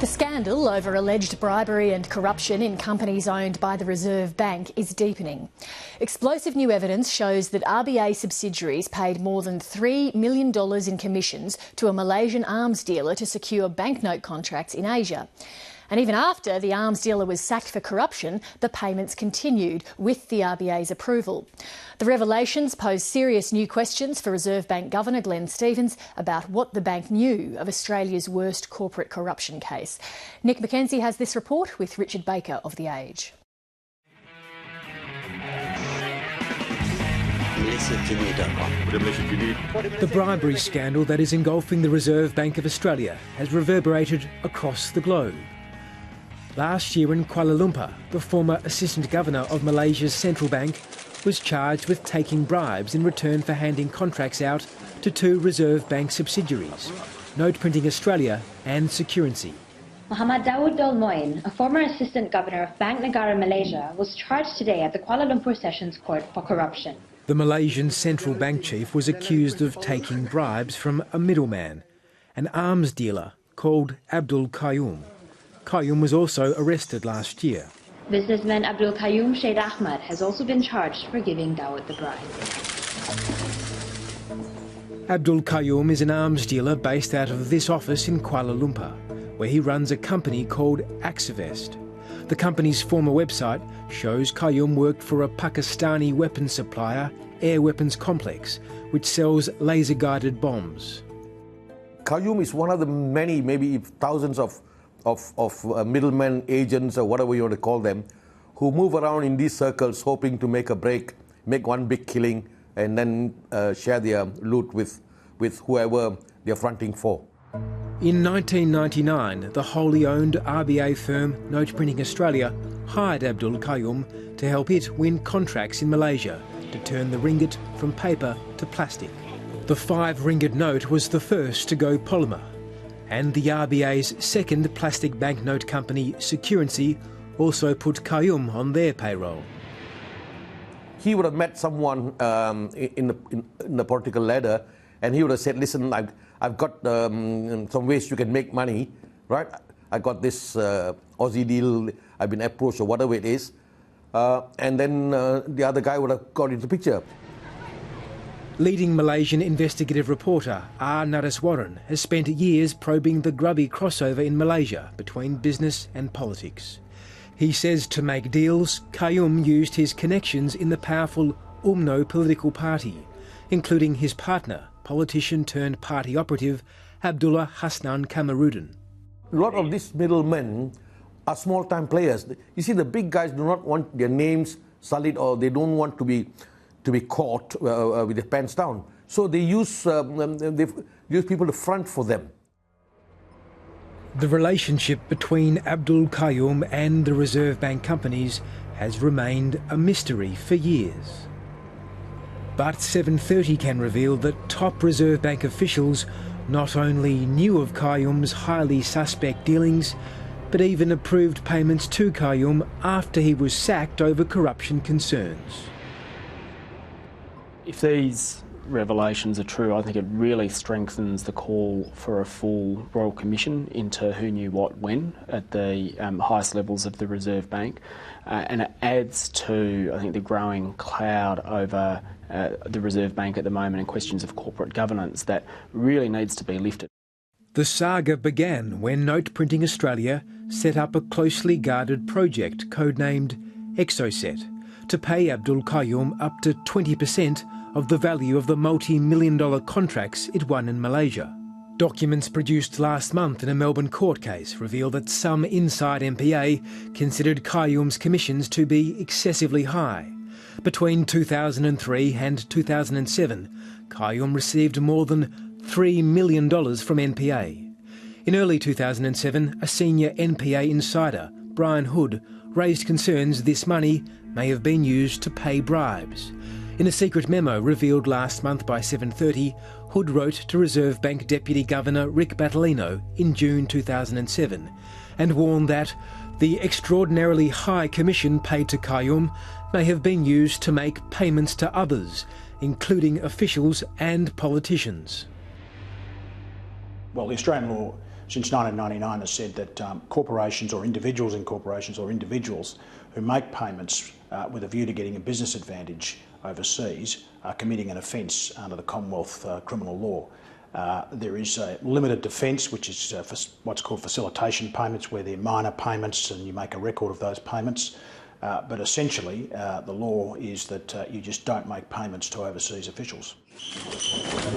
The scandal over alleged bribery and corruption in companies owned by the Reserve Bank is deepening. Explosive new evidence shows that RBA subsidiaries paid more than $3 million in commissions to a Malaysian arms dealer to secure banknote contracts in Asia. And even after the arms dealer was sacked for corruption, the payments continued with the RBA's approval. The revelations pose serious new questions for Reserve Bank Governor Glenn Stevens about what the bank knew of Australia's worst corporate corruption case. Nick McKenzie has this report with Richard Baker of The Age. The bribery scandal that is engulfing the Reserve Bank of Australia has reverberated across the globe. Last year in Kuala Lumpur, the former Assistant Governor of Malaysia's central bank was charged with taking bribes in return for handing contracts out to two Reserve Bank subsidiaries, Note Printing Australia and Security. Muhammad Dawood Dol Moin, a former Assistant Governor of Bank Negara Malaysia, was charged today at the Kuala Lumpur Sessions Court for corruption. The Malaysian central bank chief was accused of taking bribes from a middleman, an arms dealer called Abdul Kayum. Kayum was also arrested last year. Businessman Abdul Kayum Sheikh Ahmad has also been charged for giving Dawood the bribe. Abdul Kayum is an arms dealer based out of this office in Kuala Lumpur, where he runs a company called Axivest. The company's former website shows Kayum worked for a Pakistani weapons supplier, Air Weapons Complex, which sells laser-guided bombs. Kayum is one of the many, maybe thousands of middlemen, agents, or whatever you want to call them, who move around in these circles hoping to make a break, make one big killing, and then share their loot with whoever they're fronting for. In 1999, the wholly owned RBA firm Note Printing Australia hired Abdul Kayum to help it win contracts in Malaysia to turn the ringgit from paper to plastic. The 5 ringgit note was the first to go polymer, and the RBA's second plastic banknote company, Security, also put Kayum on their payroll. He would have met someone in the political ladder, and he would have said, listen, I've got some ways you can make money, right? I got this Aussie deal, I've been approached, or whatever it is. And then the other guy would have got into the picture. Leading Malaysian investigative reporter R. Nadeswaran has spent years probing the grubby crossover in Malaysia between business and politics. He says to make deals, Kayum used his connections in the powerful UMNO political party, including his partner, politician turned party operative Abdullah Hasnan Kamaruddin. A lot of these middlemen are small-time players. You see, the big guys do not want their names sullied, or they don't want to be caught with their pants down. So they use people to front for them. The relationship between Abdul Kayum and the Reserve Bank companies has remained a mystery for years. But 7:30 can reveal that top Reserve Bank officials not only knew of Kayum's highly suspect dealings, but even approved payments to Kayum after he was sacked over corruption concerns. If these revelations are true, I think it really strengthens the call for a full Royal Commission into who knew what when at the highest levels of the Reserve Bank, and it adds to, I think, the growing cloud over the Reserve Bank at the moment and questions of corporate governance that really needs to be lifted. The saga began when Note Printing Australia set up a closely guarded project codenamed Exocet to pay Abdul Kayum up to 20% of the value of the multi-million-dollar contracts it won in Malaysia. Documents produced last month in a Melbourne court case reveal that some inside MPA considered Kayum's commissions to be excessively high. Between 2003 and 2007, Kayum received more than $3 million from NPA. In early 2007, a senior NPA insider, Brian Hood, raised concerns this money may have been used to pay bribes. In a secret memo revealed last month by 7:30, Hood wrote to Reserve Bank Deputy Governor Rick Battolino in June 2007 and warned that the extraordinarily high commission paid to Kayum may have been used to make payments to others, including officials and politicians. Well, the Australian law since 1999 has said that corporations or individuals in corporations or individuals who make payments with a view to getting a business advantage overseas are committing an offence under the Commonwealth criminal law. There is a limited defence, which is for what's called facilitation payments, where they're minor payments and you make a record of those payments. But essentially, the law is that you just don't make payments to overseas officials.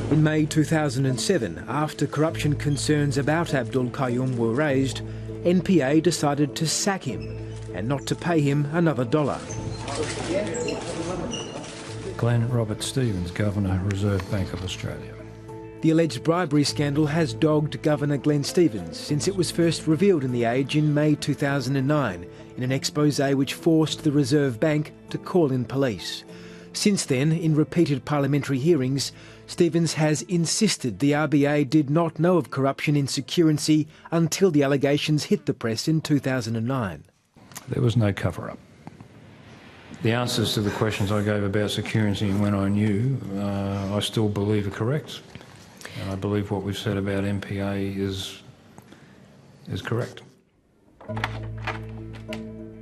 In May 2007, after corruption concerns about Abdul Kayum were raised, NPA decided to sack him and not to pay him another $1. Glenn Robert Stevens, Governor, Reserve Bank of Australia. The alleged bribery scandal has dogged Governor Glenn Stevens since it was first revealed in The Age in May 2009 in an expose which forced the Reserve Bank to call in police. Since then, in repeated parliamentary hearings, Stevens has insisted the RBA did not know of corruption in security until the allegations hit the press in 2009. There was no cover-up. The answers to the questions I gave about security and when I knew, I still believe are correct. And I believe what we've said about MPA is correct.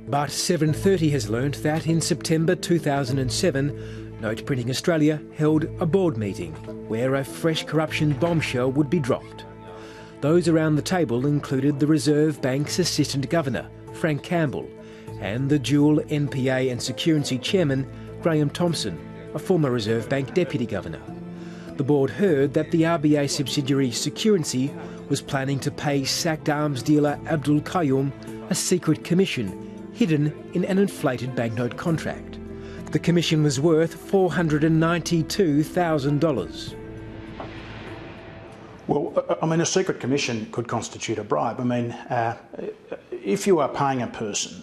But 730 has learnt that in September 2007, Note Printing Australia held a board meeting where a fresh corruption bombshell would be dropped. Those around the table included the Reserve Bank's Assistant Governor, Frank Campbell, and the dual NPA and Security Chairman, Graham Thomson, a former Reserve Bank Deputy Governor. The board heard that the RBA subsidiary Security was planning to pay sacked arms dealer Abdul Kayum a secret commission hidden in an inflated banknote contract. The commission was worth $492,000. Well, I mean, a secret commission could constitute a bribe. I mean, if you are paying a person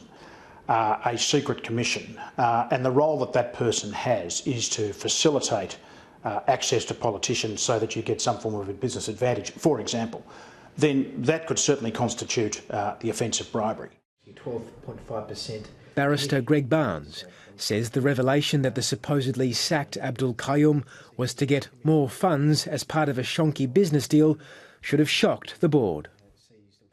a secret commission and the role that that person has is to facilitate access to politicians so that you get some form of a business advantage, for example, then that could certainly constitute the offence of bribery. 12.5%. Barrister Greg Barnes says the revelation that the supposedly sacked Abdul Kayum was to get more funds as part of a shonky business deal should have shocked the board.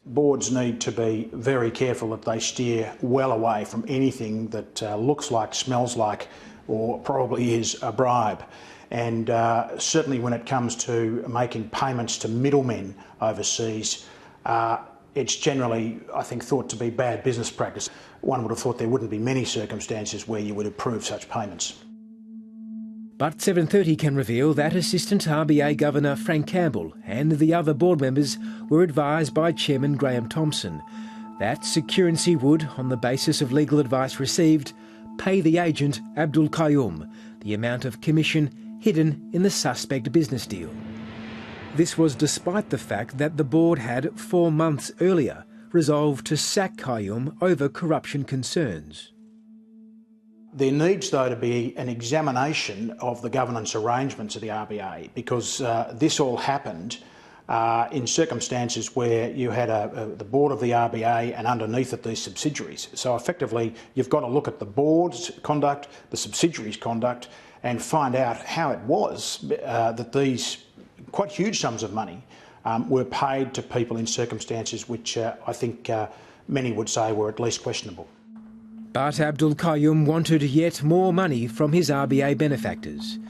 Boards need to be very careful that they steer well away from anything that looks like, smells like, or probably is a bribe. And certainly when it comes to making payments to middlemen overseas, it's generally, I think, thought to be bad business practice. One would have thought there wouldn't be many circumstances where you would approve such payments. But 730 can reveal that Assistant RBA Governor Frank Campbell and the other board members were advised by Chairman Graham Thomson that Security would, on the basis of legal advice received, pay the agent Abdul Kayum the amount of commission hidden in the suspect business deal. This was despite the fact that the board had 4 months earlier resolved to sack Kayum over corruption concerns. There needs, though, to be an examination of the governance arrangements of the RBA, because this all happened in circumstances where you had the board of the RBA and underneath it these subsidiaries. So effectively you've got to look at the board's conduct, the subsidiaries' conduct, and find out how it was that these quite huge sums of money were paid to people in circumstances which I think many would say were at least questionable. But Abdul Kayum wanted yet more money from his RBA benefactors.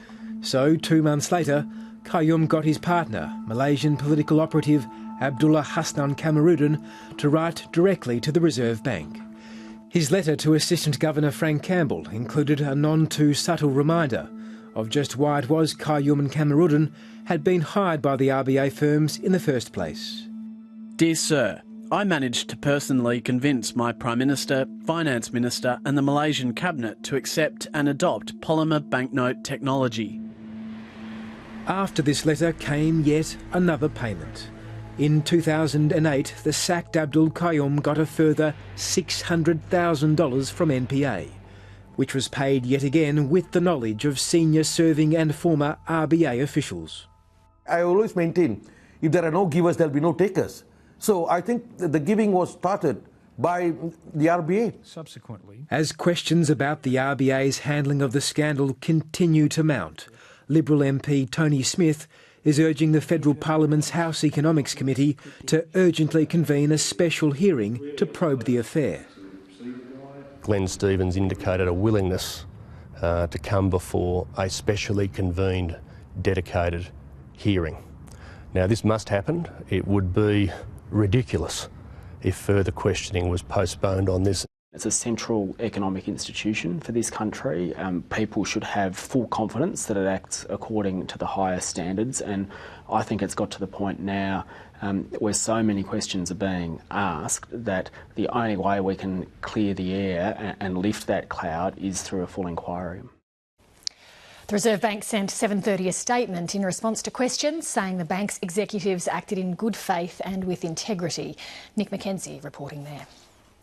So 2 months later, Kayum got his partner, Malaysian political operative Abdullah Hasnan Kamaruddin, to write directly to the Reserve Bank. His letter to Assistant Governor Frank Campbell included a none-too-subtle reminder of just why it was Kayum and Kamaruddin had been hired by the RBA firms in the first place. Dear Sir, I managed to personally convince my Prime Minister, Finance Minister and the Malaysian Cabinet to accept and adopt polymer banknote technology. After this letter came yet another payment. In 2008, the sacked Abdul Kayum got a further $600,000 from NPA, which was paid yet again with the knowledge of senior serving and former RBA officials. I always maintain, if there are no givers, there will be no takers. So I think the giving was started by the RBA. Subsequently, as questions about the RBA's handling of the scandal continue to mount, Liberal MP Tony Smith is urging the Federal Parliament's House Economics Committee to urgently convene a special hearing to probe the affair. Glenn Stevens indicated a willingness to come before a specially convened, dedicated hearing. Now, this must happen. It would be ridiculous if further questioning was postponed on this. It's a central economic institution for this country. People should have full confidence that it acts according to the highest standards, and I think it's got to the point now where so many questions are being asked that the only way we can clear the air and lift that cloud is through a full inquiry. The Reserve Bank sent 7:30 a statement in response to questions, saying the bank's executives acted in good faith and with integrity. Nick McKenzie reporting there.